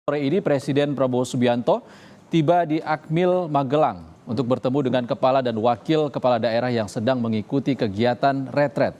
Sore ini Presiden Prabowo Subianto tiba di Akmil Magelang untuk bertemu dengan kepala dan wakil kepala daerah yang sedang mengikuti kegiatan retret.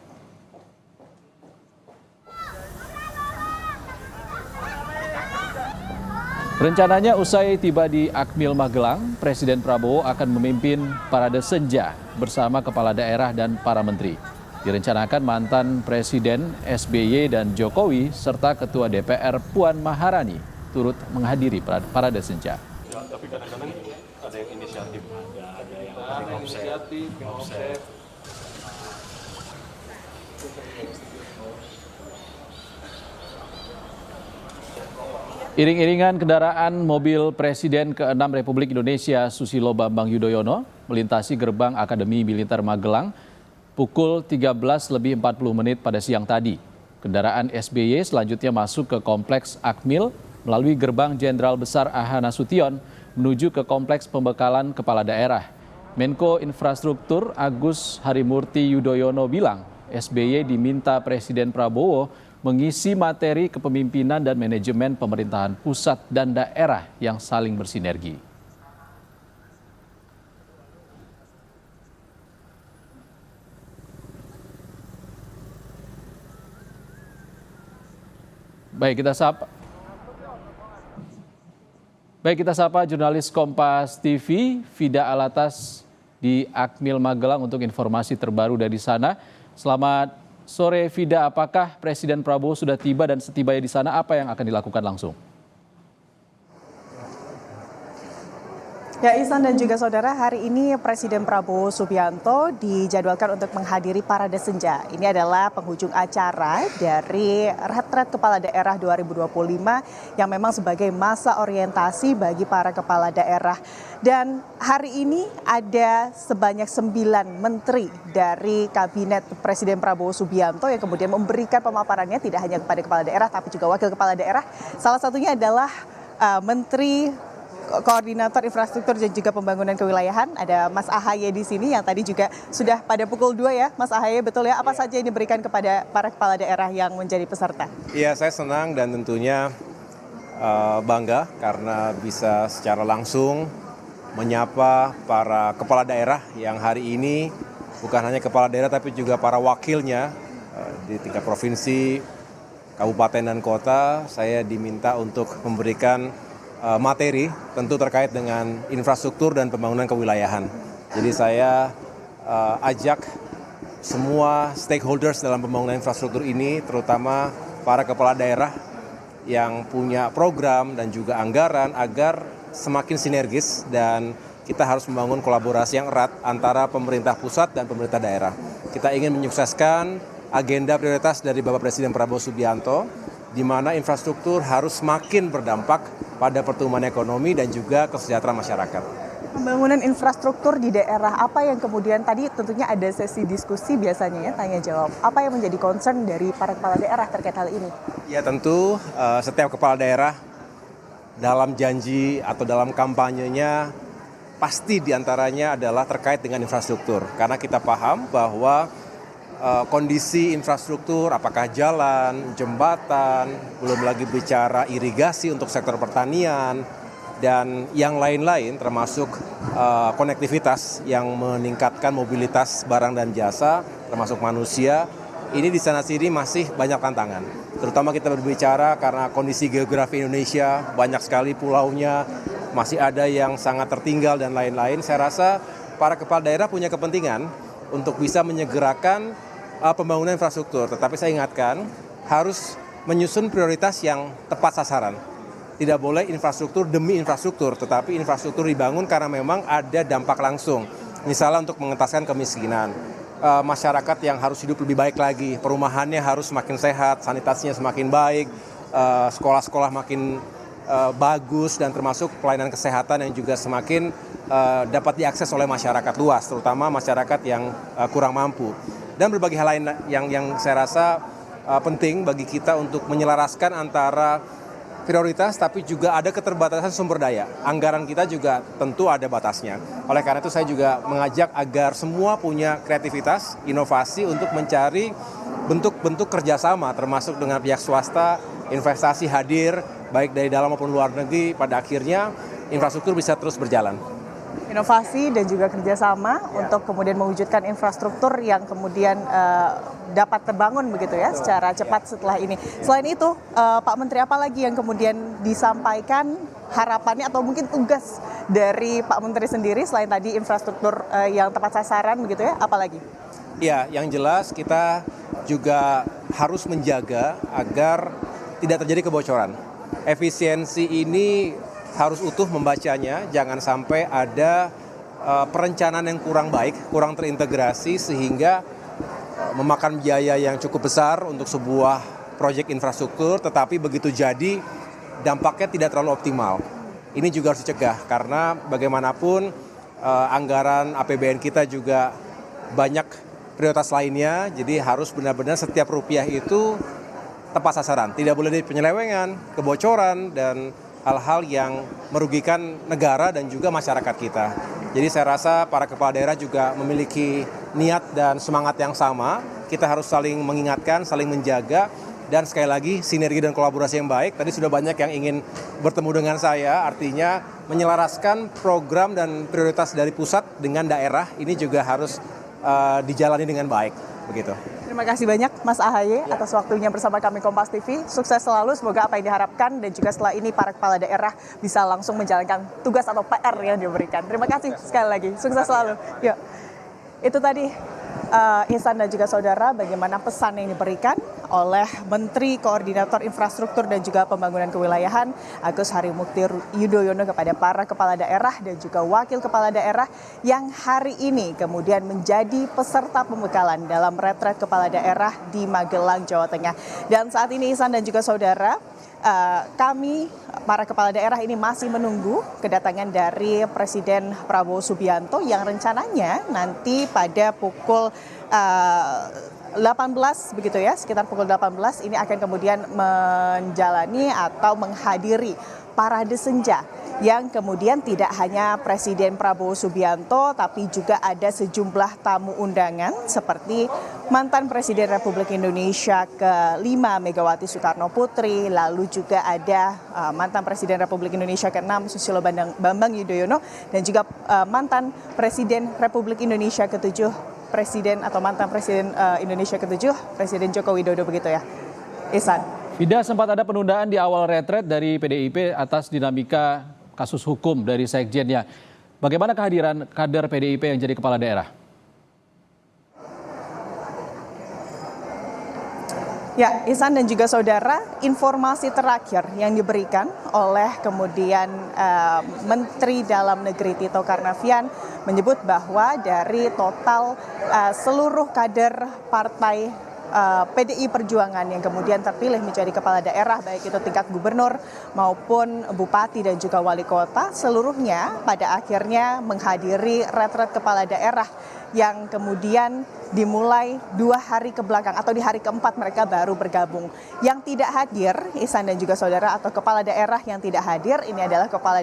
Rencananya usai tiba di Akmil Magelang, Presiden Prabowo akan memimpin parade senja bersama kepala daerah dan para menteri. Direncanakan mantan Presiden SBY dan Jokowi serta Ketua DPR Puan Maharani turut menghadiri parade senja. Tapi kadang-kadang ada yang inisiatif, ada yang offset. Iring-iringan kendaraan mobil Presiden ke-6 Republik Indonesia Susilo Bambang Yudhoyono melintasi gerbang Akademi Militer Magelang pukul 13.40 pada siang tadi. Kendaraan SBY selanjutnya masuk ke Kompleks Akmil melalui gerbang Jenderal Besar Aha Nasution menuju ke Kompleks Pembekalan Kepala Daerah. Menko Infrastruktur Agus Harimurti Yudhoyono bilang SBY diminta Presiden Prabowo mengisi materi kepemimpinan dan manajemen pemerintahan pusat dan daerah yang saling bersinergi. Baik, kita sapa jurnalis Kompas TV, Vida Alatas di Akmil Magelang untuk informasi terbaru dari sana. Selamat sore Vida, apakah Presiden Prabowo sudah tiba dan setibanya di sana apa yang akan dilakukan langsung? Ya, Ihsan dan juga saudara, hari ini Presiden Prabowo Subianto dijadwalkan untuk menghadiri parade senja. Ini adalah penghujung acara dari retret kepala daerah 2025 yang memang sebagai masa orientasi bagi para kepala daerah. Dan hari ini ada sebanyak 9 menteri dari kabinet Presiden Prabowo Subianto yang kemudian memberikan pemaparannya tidak hanya kepada kepala daerah tapi juga wakil kepala daerah. Salah satunya adalah Menteri Koordinator Infrastruktur dan juga Pembangunan Kewilayahan, ada Mas Ahaye di sini yang tadi juga sudah pada pukul 2 ya, Mas Ahaye, betul ya? Apa saja yang diberikan kepada para kepala daerah yang menjadi peserta? Iya, saya senang dan tentunya bangga karena bisa secara langsung menyapa para kepala daerah yang hari ini bukan hanya kepala daerah tapi juga para wakilnya di tingkat provinsi, kabupaten dan kota. Saya diminta untuk memberikan materi tentu terkait dengan infrastruktur dan pembangunan kewilayahan. Jadi saya ajak semua stakeholders dalam pembangunan infrastruktur ini, terutama para kepala daerah yang punya program dan juga anggaran agar semakin sinergis dan kita harus membangun kolaborasi yang erat antara pemerintah pusat dan pemerintah daerah. Kita ingin menyukseskan agenda prioritas dari Bapak Presiden Prabowo Subianto, di mana infrastruktur harus semakin berdampak pada pertumbuhan ekonomi dan juga kesejahteraan masyarakat. Pembangunan infrastruktur di daerah, apa yang kemudian tadi tentunya ada sesi diskusi biasanya ya, tanya jawab. Apa yang menjadi concern dari para kepala daerah terkait hal ini? Ya tentu setiap kepala daerah dalam janji atau dalam kampanyenya pasti diantaranya adalah terkait dengan infrastruktur. Karena kita paham bahwa kondisi infrastruktur, apakah jalan, jembatan, belum lagi bicara irigasi untuk sektor pertanian, dan yang lain-lain termasuk konektivitas yang meningkatkan mobilitas barang dan jasa, termasuk manusia, ini di sana sini masih banyak tantangan. Terutama kita berbicara karena kondisi geografi Indonesia, banyak sekali pulaunya, masih ada yang sangat tertinggal dan lain-lain. Saya rasa para kepala daerah punya kepentingan untuk bisa menyegerakan pembangunan infrastruktur, tetapi saya ingatkan harus menyusun prioritas yang tepat sasaran. Tidak boleh infrastruktur demi infrastruktur, tetapi infrastruktur dibangun karena memang ada dampak langsung. Misalnya untuk mengentaskan kemiskinan, masyarakat yang harus hidup lebih baik lagi, perumahannya harus semakin sehat, sanitasinya semakin baik, sekolah-sekolah makin bagus, dan termasuk pelayanan kesehatan yang juga semakin dapat diakses oleh masyarakat luas, terutama masyarakat yang kurang mampu. Dan berbagai hal lain yang saya rasa penting bagi kita untuk menyelaraskan antara prioritas tapi juga ada keterbatasan sumber daya. Anggaran kita juga tentu ada batasnya. Oleh karena itu saya juga mengajak agar semua punya kreativitas, inovasi untuk mencari bentuk-bentuk kerjasama termasuk dengan pihak swasta, investasi hadir, baik dari dalam maupun luar negeri, pada akhirnya infrastruktur bisa terus berjalan. Inovasi dan juga kerjasama untuk kemudian mewujudkan infrastruktur yang kemudian dapat terbangun begitu ya secara cepat setelah ini. Selain itu, Pak Menteri, apa lagi yang kemudian disampaikan harapannya atau mungkin tugas dari Pak Menteri sendiri selain tadi infrastruktur yang tepat sasaran begitu ya, apalagi? Ya, yang jelas kita juga harus menjaga agar tidak terjadi kebocoran. Efisiensi ini harus utuh membacanya, jangan sampai ada perencanaan yang kurang baik, kurang terintegrasi sehingga memakan biaya yang cukup besar untuk sebuah proyek infrastruktur, tetapi begitu jadi dampaknya tidak terlalu optimal. Ini juga harus dicegah karena bagaimanapun anggaran APBN kita juga banyak prioritas lainnya, jadi harus benar-benar setiap rupiah itu tepat sasaran. Tidak boleh ada penyelewengan, kebocoran, dan hal-hal yang merugikan negara dan juga masyarakat kita. Jadi saya rasa para kepala daerah juga memiliki niat dan semangat yang sama. Kita harus saling mengingatkan, saling menjaga, dan sekali lagi sinergi dan kolaborasi yang baik. Tadi sudah banyak yang ingin bertemu dengan saya, artinya menyelaraskan program dan prioritas dari pusat dengan daerah ini juga harus dijalani dengan baik, begitu. Terima kasih banyak Mas Ahaye atas waktunya bersama kami Kompas TV. Sukses selalu, semoga apa yang diharapkan dan juga setelah ini para kepala daerah bisa langsung menjalankan tugas atau PR yang diberikan. Terima kasih sekali lagi, sukses selalu. Yuk. Itu tadi Ihsan dan juga saudara bagaimana pesan yang diberikan oleh Menteri Koordinator Infrastruktur dan juga Pembangunan Kewilayahan Agus Harimukti Yudhoyono kepada para kepala daerah dan juga wakil kepala daerah yang hari ini kemudian menjadi peserta pembekalan dalam retret kepala daerah di Magelang, Jawa Tengah. Dan saat ini Ihsan dan juga saudara, kami para kepala daerah ini masih menunggu kedatangan dari Presiden Prabowo Subianto yang rencananya nanti pada pukul 18 begitu ya, sekitar pukul 18 ini akan kemudian menjalani atau menghadiri parade senja yang kemudian tidak hanya Presiden Prabowo Subianto tapi juga ada sejumlah tamu undangan seperti mantan Presiden Republik Indonesia ke-5 Megawati Soekarno Putri, lalu juga ada mantan Presiden Republik Indonesia ke-6 Susilo Bambang Yudhoyono dan juga mantan Presiden Republik Indonesia ke-7 Presiden atau mantan Presiden Indonesia ke-7 Presiden Joko Widodo begitu ya. Ihsan. Fida, sempat ada penundaan di awal retret dari PDIP atas dinamika kasus hukum dari sekjennya. Bagaimana kehadiran kader PDIP yang jadi kepala daerah? Ya, Ihsan dan juga saudara, informasi terakhir yang diberikan oleh kemudian Menteri Dalam Negeri Tito Karnavian menyebut bahwa dari total seluruh kader partai PDI Perjuangan yang kemudian terpilih menjadi kepala daerah baik itu tingkat gubernur maupun bupati dan juga wali kota, seluruhnya pada akhirnya menghadiri retret kepala daerah yang kemudian dimulai 2 hari ke belakang atau di hari keempat mereka baru bergabung. Yang tidak hadir, Ihsan dan juga saudara, atau kepala daerah yang tidak hadir ini adalah kepala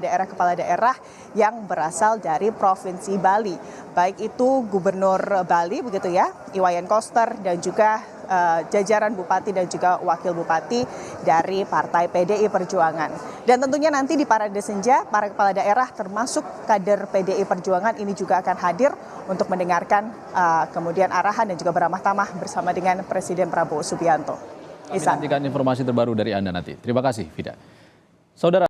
daerah yang berasal dari Provinsi Bali. Baik itu Gubernur Bali begitu ya, Iwayan Koster, dan juga jajaran bupati dan juga wakil bupati dari Partai PDI Perjuangan. Dan tentunya nanti di parade senja para kepala daerah termasuk kader PDI Perjuangan ini juga akan hadir untuk mendengarkan kemudian arahan dan juga beramah tamah bersama dengan Presiden Prabowo Subianto. Kami nantikan informasi terbaru dari Anda nanti. Terima kasih, Fida. Saudara